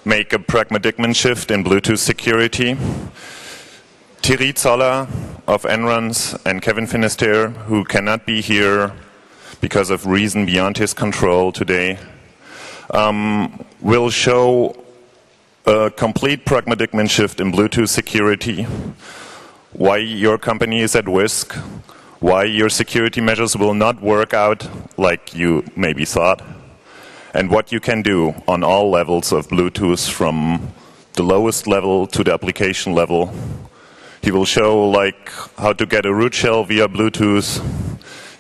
make a pragmatic shift in Bluetooth security. Thierry Zoller of NRuns and Kevin Finisterre, who cannot be here because of reason beyond his control today, will show a complete pragmatic shift in Bluetooth security, why your company is at risk, why your security measures will not work out like you maybe thought, and what you can do on all levels of Bluetooth, from the lowest level to the application level. He will show like how to get a root shell via Bluetooth.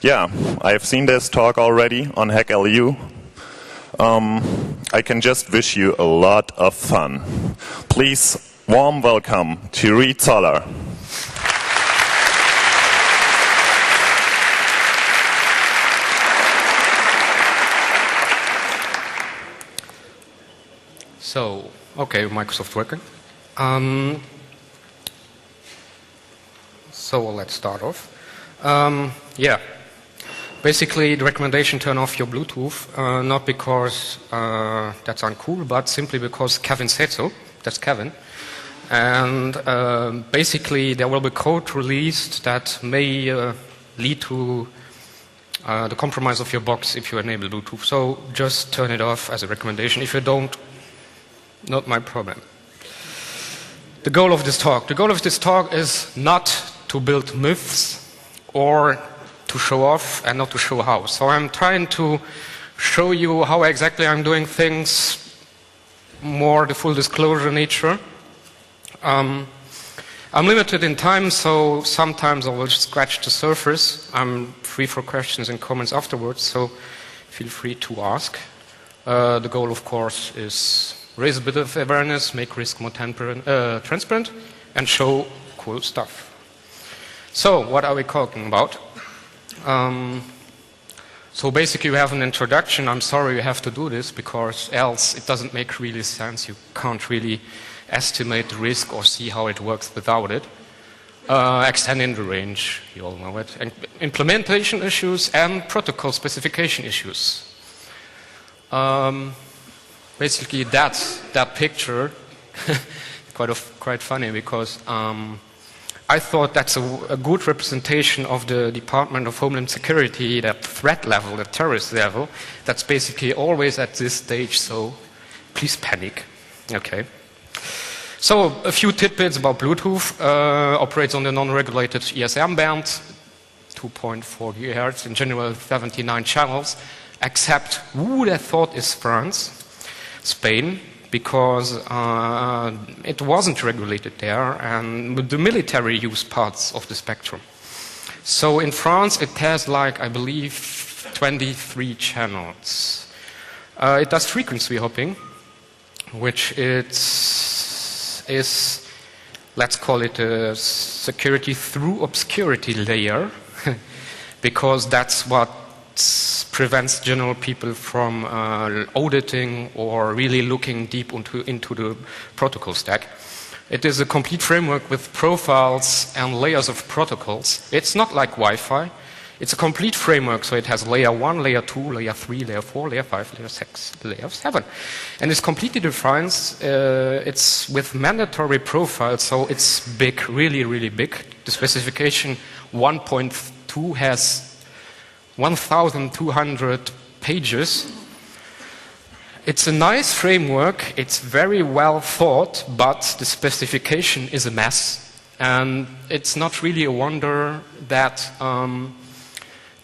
Yeah, I've seen this talk already on HackLU. I can just wish you a lot of fun. Please, warm welcome, Thierry Zoller. So, okay, Microsoft working. So let's start off. Yeah, basically the recommendation: turn off your Bluetooth, not because that's uncool, but simply because Kevin said so. That's Kevin. And basically there will be code released that may lead to the compromise of your box if you enable Bluetooth. So just turn it off as a recommendation. If you don't, not my problem. The goal of this talk is not to build myths or to show off and not to show how. So I'm trying to show you how exactly I'm doing things, more the full disclosure nature. I'm limited in time, so sometimes I will scratch the surface. I'm free for questions and comments afterwards, so feel free to ask. The goal, of course, is raise a bit of awareness, make risk more transparent, and show cool stuff. So, what are we talking about? So basically you have an introduction. I'm sorry you have to do this, because else it doesn't make really sense. You can't really estimate the risk or see how it works without it. Extending the range, you all know it. And implementation issues and protocol specification issues. Basically that picture, quite funny, because I thought that's a good representation of the Department of Homeland Security, that threat level, the terrorist level, that's basically always at this stage, so please panic. Okay. So a few tidbits about Bluetooth. Operates on the non-regulated ESM band, 2.4 GHz, in general 79 channels, except who would have thought is France, Spain, because it wasn't regulated there, and the military used parts of the spectrum. So in France it has, like, I believe 23 channels. It does frequency hopping, which is, let's call it a security through obscurity layer, because that's what prevents general people from auditing or really looking deep into the protocol stack. It is a complete framework with profiles and layers of protocols. It's not like Wi-Fi. It's a complete framework, so it has layer 1, layer 2, layer 3, layer 4, layer 5, layer 6, layer 7. And it's completely defined. It's with mandatory profiles, so it's big, really, really big. The specification 1.2 has 1,200 pages. It's a nice framework, it's very well thought, but the specification is a mess. And it's not really a wonder that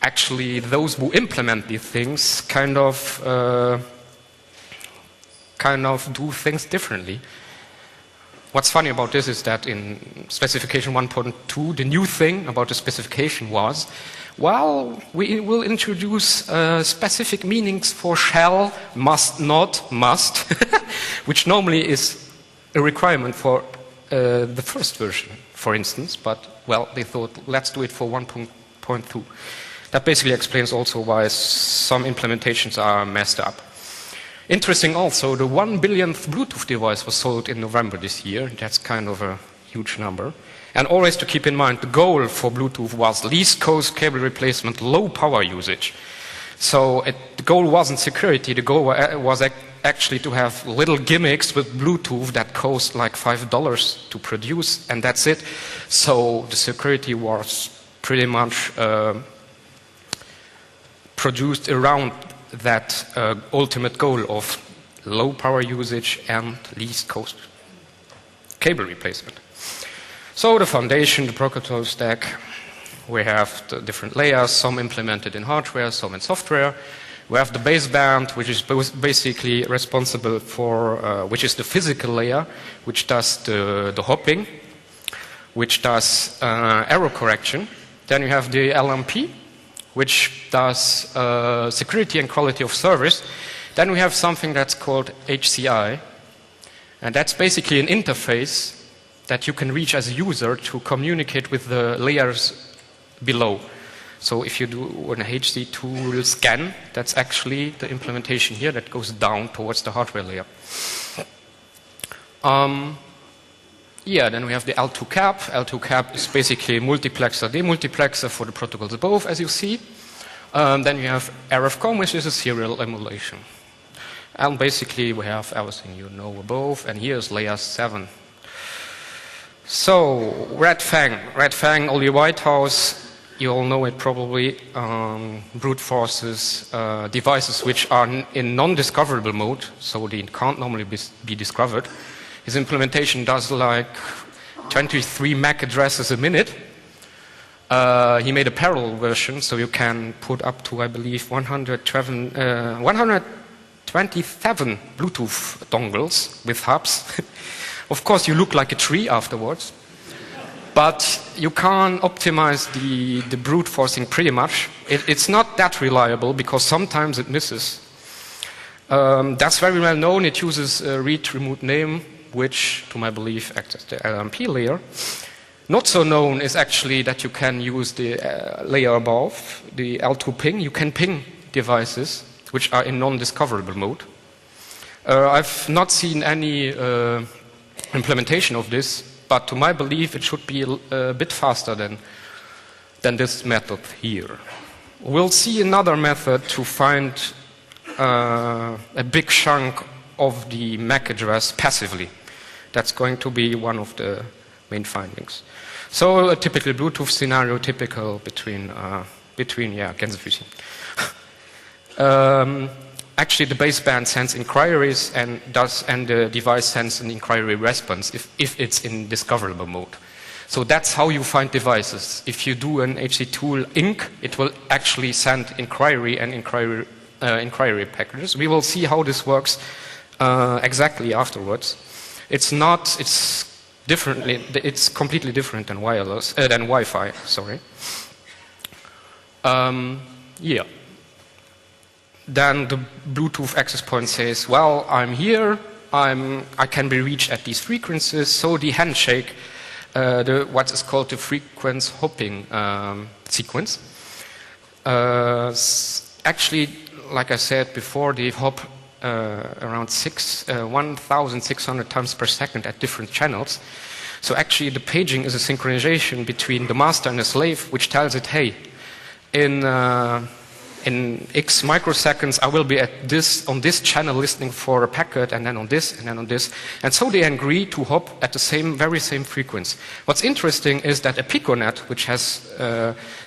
actually those who implement these things kind of do things differently. What's funny about this is that in specification 1.2, the new thing about the specification was, well, we will introduce specific meanings for shall, must, not, must, which normally is a requirement for the first version, for instance, but, well, they thought, let's do it for 1.2. That basically explains also why some implementations are messed up. Interesting also, the 1 billionth Bluetooth device was sold in November this year. That's kind of a huge number. And always to keep in mind, the goal for Bluetooth was least cost cable replacement, low power usage. So the goal wasn't security, the goal was actually to have little gimmicks with Bluetooth that cost like $5 to produce, and that's it. So the security was pretty much produced around that ultimate goal of low power usage and least cost cable replacement. So the foundation, the protocol stack, we have the different layers, some implemented in hardware, some in software. We have the baseband, which is basically responsible for, which is the physical layer, which does the hopping, which does error correction. Then you have the LMP, which does security and quality of service. Then we have something that's called HCI, and that's basically an interface that you can reach as a user to communicate with the layers below. So if you do an HC tool scan, that's actually the implementation here that goes down towards the hardware layer. Then we have the L2 cap. L2 cap is basically a multiplexer, demultiplexer for the protocols above, as you see. Then we have RFCOM, which is a serial emulation. And basically we have everything you know above, and here's layer 7. So, Red Fang, Oli Whitehouse, you all know it probably, brute forces devices which are in non-discoverable mode, so they can't normally be discovered. His implementation does like 23 MAC addresses a minute. He made a parallel version, so you can put up to, I believe, 127 Bluetooth dongles with hubs. Of course, you look like a tree afterwards. But you can't optimize the brute forcing pretty much. It's not that reliable because sometimes it misses. That's very well known. It uses a read remote name, which, to my belief, acts as the LMP layer. Not so known is actually that you can use the layer above, the L2 ping. You can ping devices which are in non-discoverable mode. I've not seen any implementation of this, but to my belief it should be a bit faster than this method here. We'll see another method to find a big chunk of the MAC address passively. That's going to be one of the main findings. So a typical Bluetooth scenario, typical between Gänsefüßchen. Actually, the baseband sends inquiries and the device sends an inquiry response if it's in discoverable mode. So that's how you find devices. If you do an HC tool inc, it will actually send inquiry and inquiry packages. We will see how this works exactly afterwards. It's completely different than wireless, than Wi-Fi. Sorry. Then the Bluetooth access point says, well, I'm here, I can be reached at these frequencies, so the handshake, what is called the frequency hopping sequence. Actually, like I said before, they hop around 1,600 times per second at different channels. So actually the paging is a synchronization between the master and the slave, which tells it, hey, in X microseconds, I will be on this channel listening for a packet, and then on this, and then on this. And so they agree to hop at the very same frequency. What's interesting is that a Piconet, which has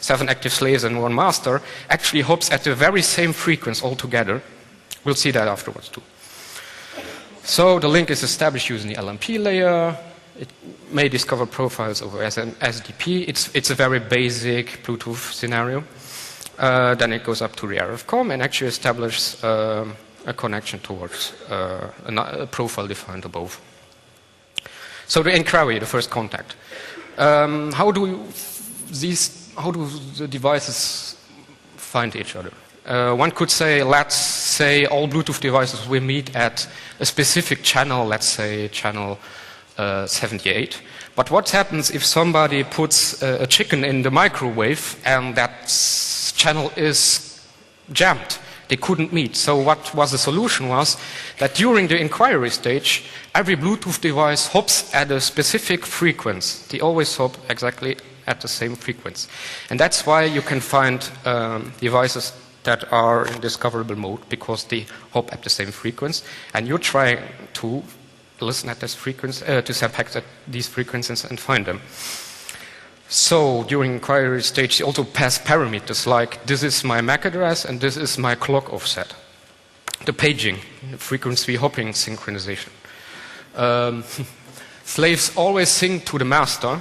7 active slaves and 1 master, actually hops at the very same frequency altogether. We'll see that afterwards too. So the link is established using the LMP layer. It may discover profiles over SDP. It's a very basic Bluetooth scenario. Then it goes up to the RFCOM and actually establishes a connection towards a profile defined above. So the inquiry, the first contact. How do the devices find each other? One could say, let's say all Bluetooth devices will meet at a specific channel, let's say channel 78. But what happens if somebody puts a chicken in the microwave and that channel is jammed? They couldn't meet. So what was the solution was that during the inquiry stage, every Bluetooth device hops at a specific frequency. They always hop exactly at the same frequency. And that's why you can find devices that are in discoverable mode because they hop at the same frequency, and you're trying to listen at this frequency, to select at these frequencies and find them. So during inquiry stage, you also pass parameters like this is my MAC address and this is my clock offset. The paging, frequency hopping synchronization. Slaves always sync to the master.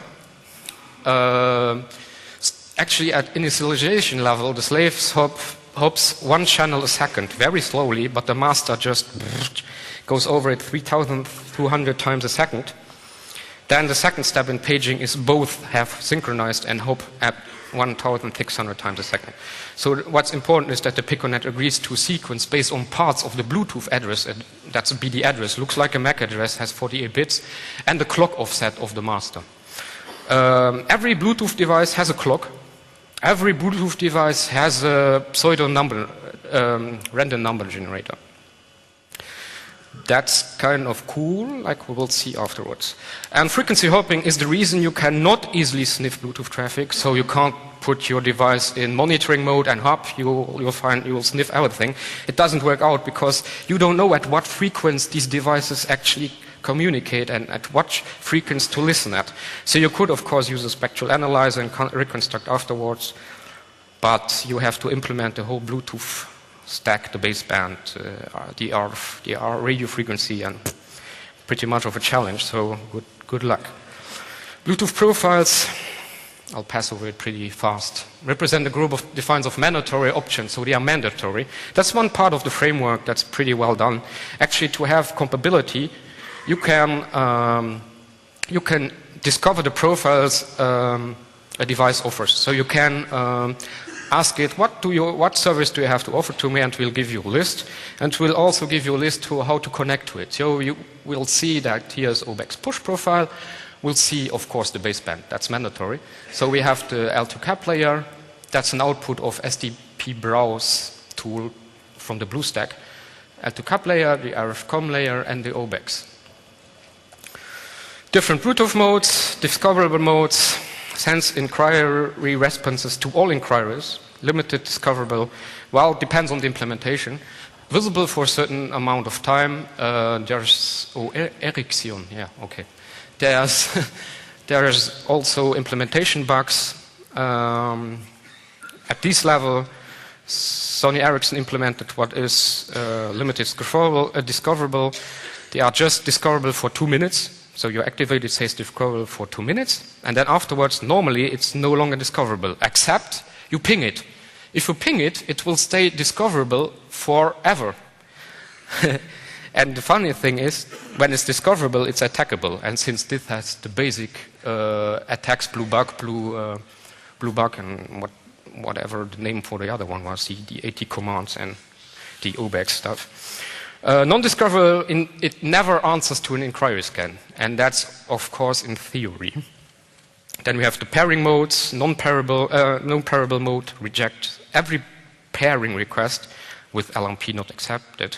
Actually, at initialization level, the slaves hops one channel a second, very slowly, but the master just goes over it 3,200 times a second. Then the second step in paging is both have synchronized and hop at 1,600 times a second. So what's important is that the Piconet agrees to sequence based on parts of the Bluetooth address, that's a BD address, looks like a MAC address, has 48 bits, and the clock offset of the master. Every Bluetooth device has a clock. Every Bluetooth device has a pseudo number, random number generator. That's kind of cool, like we will see afterwards. And frequency hopping is the reason you cannot easily sniff Bluetooth traffic, so you can't put your device in monitoring mode and hop, you'll find you will sniff everything. It doesn't work out because you don't know at what frequency these devices actually communicate and at what frequency to listen at. So you could, of course, use a spectral analyzer and reconstruct afterwards, but you have to implement the whole Bluetooth stack, the baseband, the RF radio frequency, and pretty much of a challenge, so good luck. Bluetooth profiles, I'll pass over it pretty fast, represent a group of defines of mandatory options, so they are mandatory. That's one part of the framework that's pretty well done. Actually, to have compatibility, you can discover the profiles a device offers. So you can ask it, what service do you have to offer to me, and we'll give you a list. And we'll also give you a list to how to connect to it. So you will see that here's OBEX push profile. We'll see, of course, the baseband. That's mandatory. So we have the L2 cap layer. That's an output of SDP browse tool from the BlueStack. L2 cap layer, the RFCOM layer, and the OBEX. Different Bluetooth modes, discoverable modes, sends inquiry responses to all inquiries, limited discoverable, well, depends on the implementation. Visible for a certain amount of time. There's, Ericsson, yeah, okay. There's also implementation bugs. At this level, Sony Ericsson implemented what is limited discoverable. They are just discoverable for 2 minutes. So you activate it, says discoverable for 2 minutes, and then afterwards, normally, it's no longer discoverable, except you ping it. If you ping it, it will stay discoverable forever. And the funny thing is, when it's discoverable, it's attackable. And since this has the basic attacks, blue bug, and whatever the name for the other one was, the AT commands and the OBEX stuff. Non-discoverable, it never answers to an inquiry scan, and that's, of course, in theory. Then we have the pairing modes, non-pairable mode, reject every pairing request with LMP not accepted.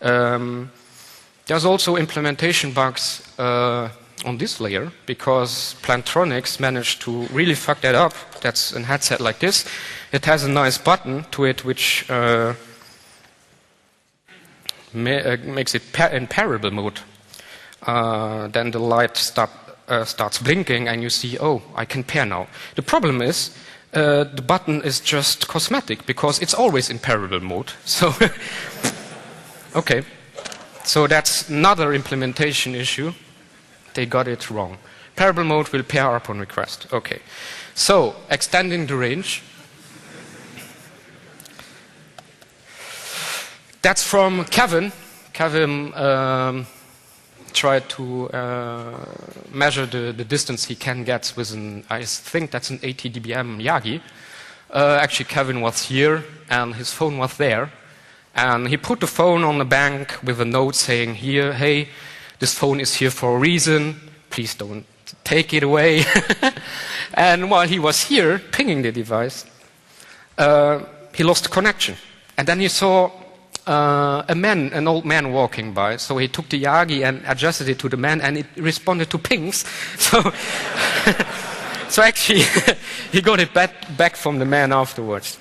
There's also implementation bugs on this layer, because Plantronics managed to really fuck that up. That's a headset like this. It has a nice button to it, which makes it in pairable mode. Then the light starts blinking and you see, oh, I can pair now. The problem is the button is just cosmetic because it's always in pairable mode. So, okay. So that's another implementation issue. They got it wrong. Pairable mode will pair upon request. Okay. So, extending the range. That's from Kevin. Kevin tried to measure the distance he can get with I think that's an 80 dBm Yagi. Actually, Kevin was here, and his phone was there. And he put the phone on the bank with a note saying, here, hey, this phone is here for a reason. Please don't take it away. And while he was here, pinging the device, he lost connection. And then he saw an old man walking by. So he took the Yagi and adjusted it to the man, and it responded to pings. So, so actually, he got it back from the man afterwards.